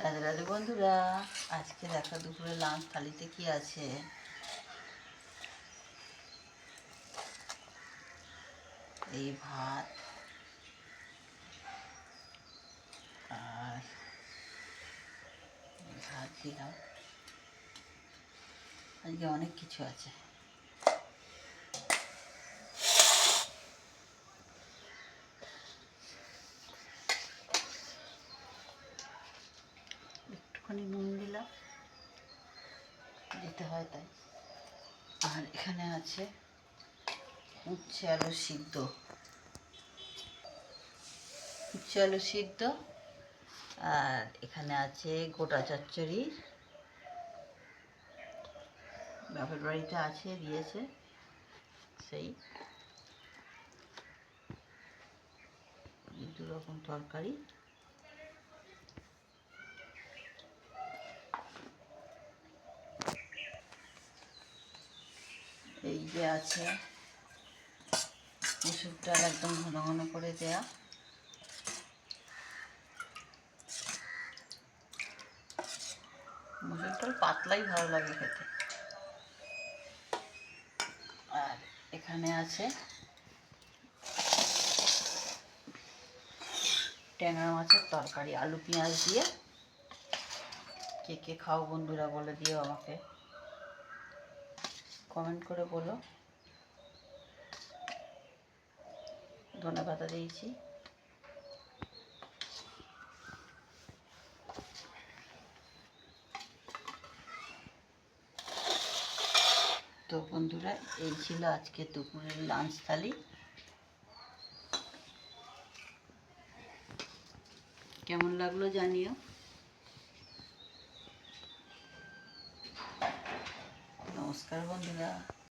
রাধে রাধে বন্ধুরা, আজকে দেখা দুপুরে লাঞ্চ থালিতে কি আছে? এই ভাত আর ভাত দিলাম। আজকে অনেক কিছু আছে। একটুখানি নুন দিলাম, দিতে হয় তাই। আর এখানে আছে উচ্ছে আলু সিদ্ধ, উচ্ছে আলু সিদ্ধ। আর এখানে আছে গোটা চচ্চড়ি, বাপের বাড়িতে আছে, দিয়েছে সেই। দু রকম তরকারি। এই যে আছে মুসুর ডাল, একদম ঘন ঘন করে দেয়া। মুসুর ডাল পাতলাই ভালো লাগে খেতে। আর এখানে আছে ট্যাংরা মাছের তরকারি, আলু পেঁয়াজ দিয়ে। কে কে খাও বন্ধুরা বলে দিও আমাকে, কমেন্ট করে বলো। ধনেপাতা দিয়েছি। তো বন্ধুরা, এই ছিল আজকে দুপুরের লাঞ্চ থালি। কেমন লাগলো জানিও। নমস্কার বন্ধুরা।